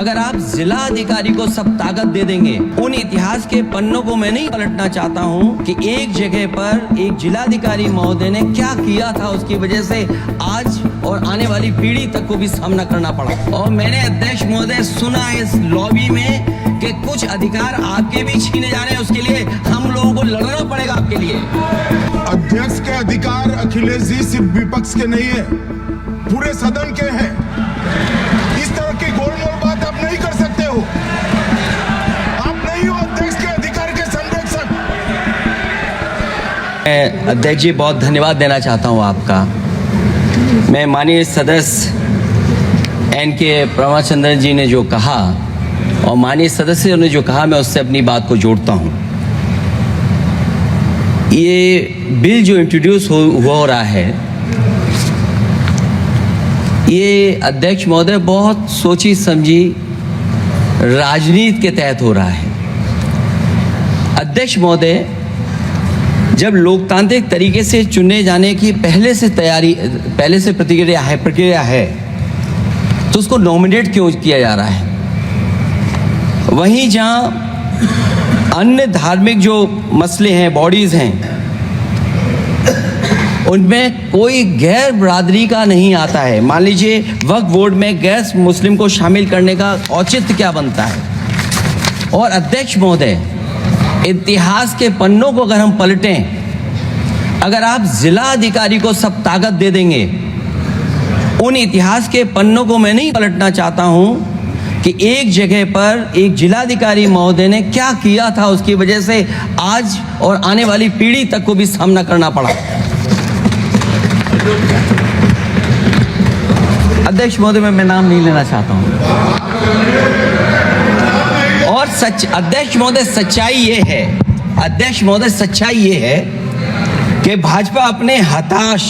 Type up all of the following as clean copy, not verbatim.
अगर आप जिला अधिकारी को सब ताकत दे देंगे, उन इतिहास के पन्नों को मैं नहीं पलटना चाहता हूं कि एक जगह पर एक जिलाधिकारी महोदय ने क्या किया था, उसकी वजह से आज और आने वाली पीढ़ी तक को भी सामना करना पड़ा। और मैंने अध्यक्ष महोदय सुना इस लॉबी में कि कुछ अधिकार आपके भी छीने जा रहे हैं, उसके लिए हम लोगों को लड़ना पड़ेगा आपके लिए। अध्यक्ष के अधिकार अखिलेश जी सिर्फ विपक्ष के नहीं है, पूरे सदन के हैं। इस तरह की गोलमोल बात आप नहीं कर सकते हो। आप नहीं हो अध्यक्ष के अधिकार के संरक्षक। मैं अध्यक्ष जी बहुत धन्यवाद देना चाहता हूं आपका। मैं माननीय सदस्य एन.के. प्रभाचंद्रन जी ने जो कहा और माननीय सदस्यों ने जो कहा, मैं उससे अपनी बात को जोड़ता हूं। ये बिल जो इंट्रोड्यूस हो रहा है, ये अध्यक्ष महोदय बहुत सोची समझी राजनीति के तहत हो रहा है। अध्यक्ष महोदय जब लोकतांत्रिक तरीके से चुने जाने की पहले से प्रक्रिया है तो उसको नॉमिनेट क्यों किया जा रहा है? वहीं जहां अन्य धार्मिक जो मसले हैं, बॉडीज हैं, उनमें कोई गैर बरादरी का नहीं आता है। मान लीजिए वक्फ बोर्ड में गैर मुस्लिम को शामिल करने का औचित्य क्या बनता है? और अध्यक्ष महोदय, इतिहास के पन्नों को अगर हम पलटें, अगर आप जिला अधिकारी को सब ताकत दे देंगे, उन इतिहास के पन्नों को मैं नहीं पलटना चाहता हूं कि एक जगह पर एक जिलाधिकारी महोदय ने क्या किया था, उसकी वजह से आज और आने वाली पीढ़ी तक को भी सामना करना पड़ा। अध्यक्ष महोदय, मैं नाम नहीं लेना चाहता हूं। और अध्यक्ष महोदय, सच्चाई ये है कि भाजपा अपने हताश,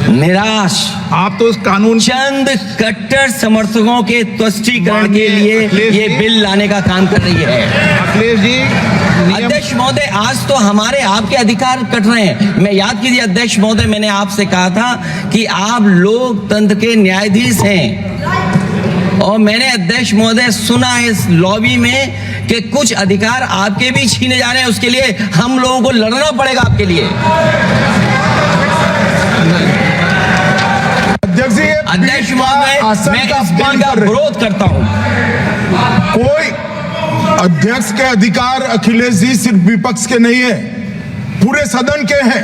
निराश, आप तो उस कानून चंद कट्टर समर्थकों के तुष्टीकरण के लिए ये बिल लाने का काम कर रही है। अखिलेश जी, अध्यक्ष महोदय, आज तो हमारे आपके अधिकार कट रहे हैं। मैं याद कीजिए अध्यक्ष महोदय, मैंने आपसे कहा था कि आप लोकतंत्र के न्यायाधीश हैं, और मैंने अध्यक्ष महोदय सुना इस लॉबी में कि कुछ अधिकार आपके भी छीने जा रहे हैं, उसके लिए हम लोगों को लड़ना पड़ेगा आपके लिए। अध्यक्ष महोदय, मैं इस बिल का विरोध करता हूं। कोई अध्यक्ष के अधिकार अखिलेश जी सिर्फ विपक्ष के नहीं है, पूरे सदन के हैं।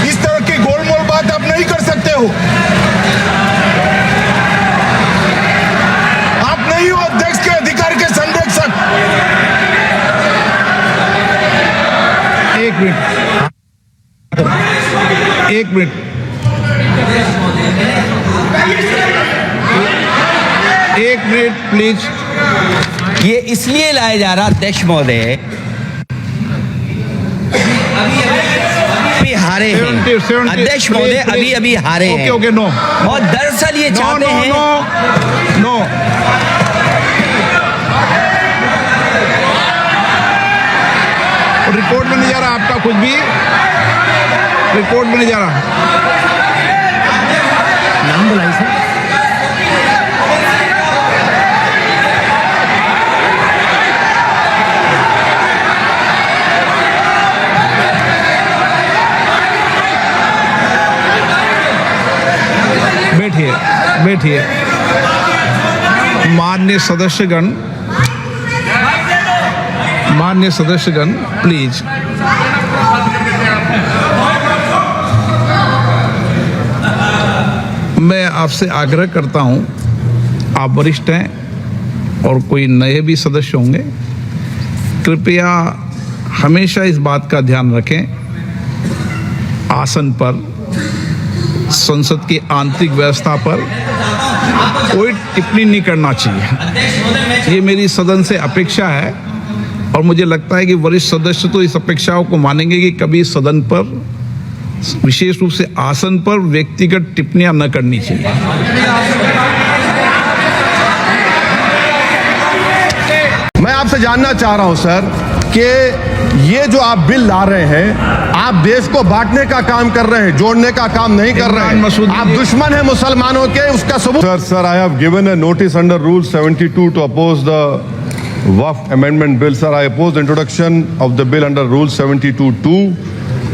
इस तरह की गोलमोल बात आप नहीं कर सकते हो। आप नहीं हो अध्यक्ष के अधिकार के संरक्षक। एक मिनट प्लीज। ये इसलिए लाया जा रहा अध्यक्ष महोदय, अभी हारे हैं अध्यक्ष महोदय, अभी हारे हैं। नो। और दरअसल ये चाहते हैं नो। रिपोर्ट में नहीं जा रहा आपका, कुछ भी रिपोर्ट में नहीं जा रहा। नाम बुलाई सर। बैठिए। माननीय सदस्यगण, प्लीज। मैं आपसे आग्रह करता हूं, आप वरिष्ठ हैं और कोई नए भी सदस्य होंगे, कृपया हमेशा इस बात का ध्यान रखें, आसन पर, संसद की आंतरिक व्यवस्था पर कोई टिप्पणी नहीं करना चाहिए। ये मेरी सदन से अपेक्षा है, और मुझे लगता है कि वरिष्ठ सदस्य तो इस अपेक्षाओं को मानेंगे कि कभी सदन पर, विशेष रूप से आसन पर, व्यक्तिगत टिप्पणियां न करनी चाहिए। मैं आपसे जानना चाह रहा हूं सर कि ये जो आप बिल ला रहे हैं, आप देश को बांटने का काम कर रहे हैं, जोड़ने का काम नहीं कर रहे हैं। आप दुश्मन हैं मुसलमानों के, उसका सबूत। Sir, I have given a notice under Rule 72 to oppose the Waqf Amendment Bill. Sir, I oppose the introduction of the bill under Rule 72(2)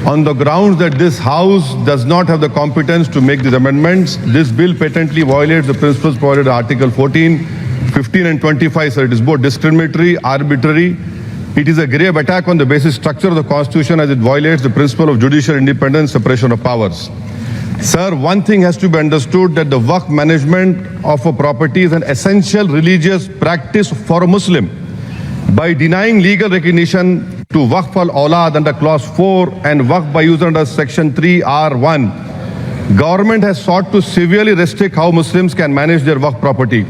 on the grounds that this House does not have the competence to make these amendments. This bill patently violates the principles provided in Article 14, 15 and 25. Sir, it is both discriminatory, arbitrary. It is a grave attack on the basic structure of the Constitution as it violates the principle of judicial independence, separation of powers. Sir, one thing has to be understood, that the Waqf management of a property is an essential religious practice for a Muslim. By denying legal recognition to Waqf al-Awlad under Clause 4 and Waqf by user under Section 3(r)(1), government has sought to severely restrict how Muslims can manage their Waqf property.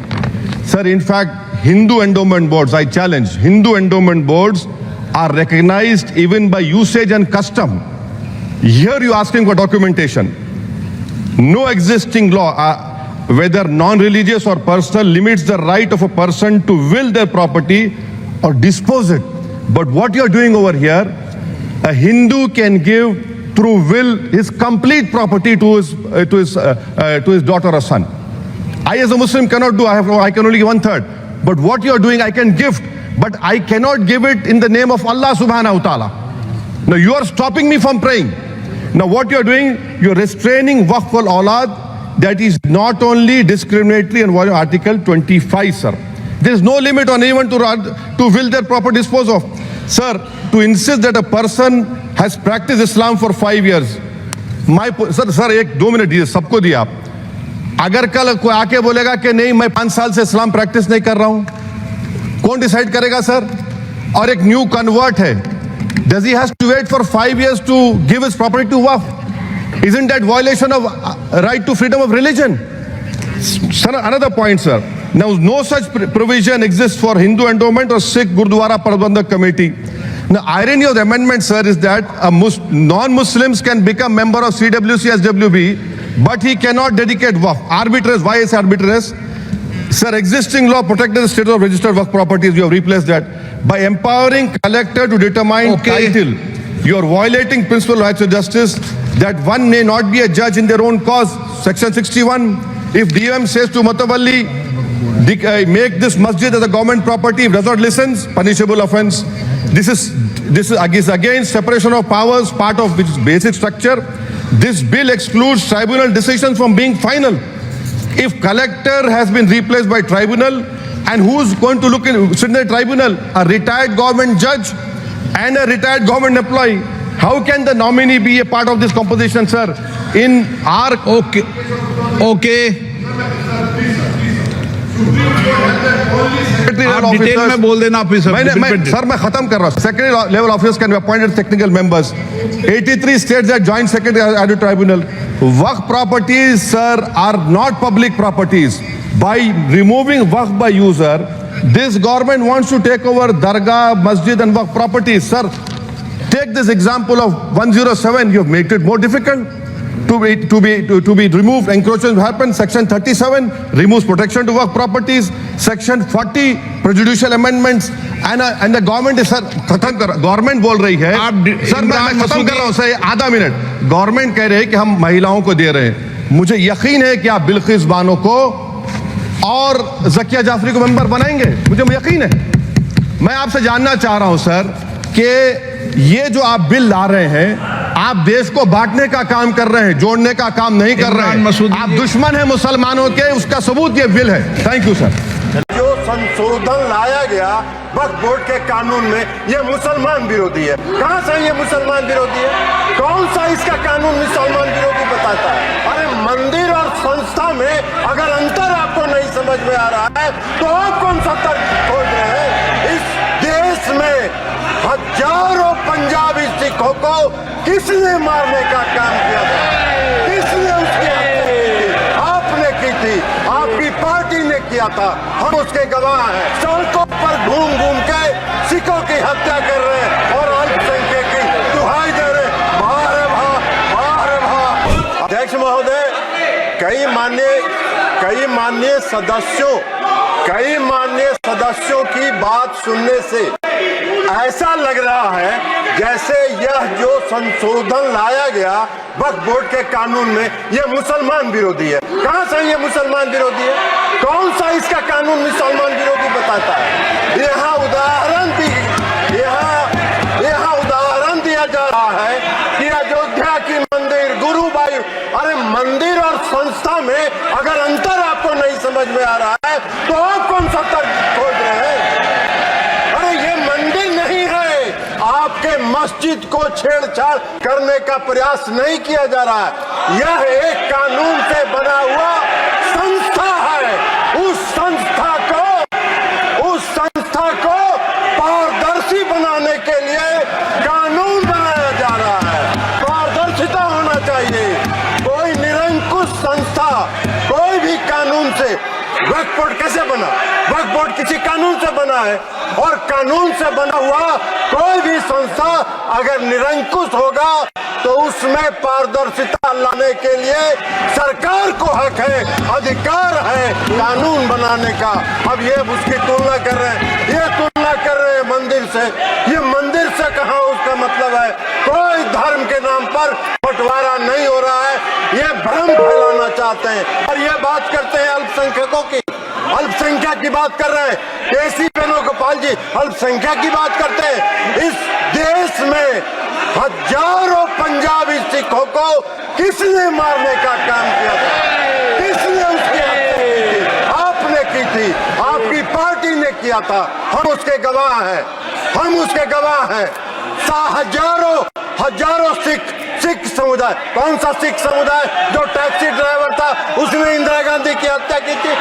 Sir, in fact, Hindu endowment boards, I challenge, Hindu endowment boards are recognized even by usage and custom. Here you are asking for documentation. No existing law, whether non-religious or personal, limits the right of a person to will their property or dispose it. But what you are doing over here, a Hindu can give through will his complete property to his daughter or son. I as a Muslim cannot do, I can only give 1/3. But what you are doing, I can gift, but I cannot give it in the name of Allah subhanahu wa ta'ala. Now you are stopping me from praying. Now what you are doing, you are restraining Waqf al-Awlad. That is not only discriminatory and violating Article 25, sir. There is no limit on anyone to will their property dispose of. Sir, to insist that a person has practiced Islam for 5 years. Sir एक 2 minute दीजिए, सबको दिया आप। अगर कल कोई आके बोलेगा कि नहीं मैं 5 साल से इस्लाम प्रैक्टिस नहीं कर रहा हूं, कौन डिसाइड करेगा सर? और एक न्यू कन्वर्ट है, does he has to wait for 5 years to give his property to Waqf? Isn't that violation of right to freedom of religion? Sir, another point, sir. Now, no such provision exists for Hindu endowment or Sikh Gurdwara Prabandhak Committee. Now, irony of the amendment, sir, is that non-Muslims can become member of CWC, SWB, but he cannot dedicate Waqf. Arbitrage, why is arbitrage? Sir, existing law protected the status of registered Waqf properties. You have replaced that. By empowering collector to determine title, you are violating principle of rights of justice, that one may not be a judge in their own cause. Section 61, if DM says to Mutawalli, make this masjid as a government property, if does not listen, punishable offense. This is against separation of powers, part of which is basic structure. This bill excludes tribunal decisions from being final. If collector has been replaced by tribunal, and who's going to sit in the tribunal? A retired government judge and a retired government employee. How can the nominee be a part of this composition, sir? In our okay. आप detail में बोल देना officer. Sir मैं खत्म कर रहा हूँ। Secretary level officers can be appointed technical members. 83 states that joint secretary at the tribunal. Waqf properties, sir, are not public properties. By removing Waqf by user, this government wants to take over dargah, masjid and Waqf properties. Sir, take this example of 107. You have made it more difficult to be removed. Encroachment happen. Section 37 removes protection to Waqf properties. Section 40 prejudicial amendments. And the government is, sir, खत्म कर, government बोल रही है, sir मैं खत्म कर रहा हूँ सर, आधा मिनट। गवर्नमेंट कह रहे हैं कि हम महिलाओं को दे रहे हैं। मुझे यकीन है कि आप बिल्किस बानो को और ज़किया जाफरी को मेंबर बनाएंगे, मुझे यकीन है। मैं आपसे जानना चाह रहा हूं सर कि ये जो आप बिल ला रहे हैं, आप देश को बांटने का काम कर रहे हैं, जोड़ने का काम नहीं कर रहे हैं। आप दुश्मन हैं मुसलमानों के, उसका सबूत ये बिल है। Thank you sir. जो संशोधन लाया गया वक्फ बोर्ड के कानून में, ये मुसलमान विरोधी है। कहां से ये मुसलमान विरोधी है? कौन सा इसका कानून मुसलमान विरोधी बताता है? अरे मंदिर और संस्था में अगर अंतर आपको नहीं समझ में आ रहा है तो आप कौन सा तर्क खोज रहे हैं? इस देश में हजारों पंजाबी सिखों को किसने मारने का काम किया था? किसने उसकी हत्या की? आपने की थी, आपकी पार्टी ने किया था। हम उसके गवाह हैं। सड़कों पर घूम घूम के सिखों की हत्या कर रहे हैं और अल्पसंख्यक की दुहाई दे रहे। बाहर है भा। अध्यक्ष महोदय, कई माननीय सदस्यों की बात सुनने से ऐसा लग रहा है जैसे यह जो संशोधन लाया गया वक्फ बोर्ड के कानून में, यह मुसलमान विरोधी है। कहां से ये मुसलमान विरोधी है? कौन सा इसका कानून मुसलमान विरोधी बताता है? यहाँ उदाहरण दिया जा रहा है कि अयोध्या की मंदिर गुरुबाई, अरे मंदिर और संस्था में अगर अंतर आपको नहीं समझ में आ रहा है तो आप कौन सा तर्क खोज रहे हैं? अरे ये मंदिर नहीं है, आपके मस्जिद को छेड़छाड़ करने का प्रयास नहीं किया जा रहा है। यह एक कानून से बना हुआ संस्था है। उस संस्था को पारदर्शी बनाने के लिए कानून बनाया जा रहा है। पारदर्शिता होना चाहिए। कोई निरंकुश संस्था कोई भी कानून से, वक्फ बोर्ड कैसे बना? वक्फ बोर्ड किसी कानून से बना है, और कानून से बना हुआ कोई भी संस्था अगर निरंकुश होगा तो उसमें पारदर्शिता लाने के लिए सरकार को हक है, अधिकार है कानून बनाने का। अब ये उसकी तुलना कर रहे हैं मंदिर से। ये मंदिर से कहां उसका मतलब है? कोई धर्म के नाम पर बंटवारा नहीं हो रहा है। ये भ्रम फैलाना चाहते हैं और ये बात करते हैं अल्पसंख्यकों की, अल्पसंख्यक की बात कर रहे हैं। केसी वेणुगोपाल जी अल्पसंख्यक की बात करते हैं। इस देश में हजारों पंजाबी सिखों को किसने मारने का काम किया था? किसने उसकी हत्या की थी? आपने की थी, आपकी पार्टी ने किया था। हम उसके गवाह हैं, हजारों सिख समुदाय। कौन सा सिख समुदाय? जो टैक्सी ड्राइवर था उसने इंदिरा गांधी की हत्या की थी।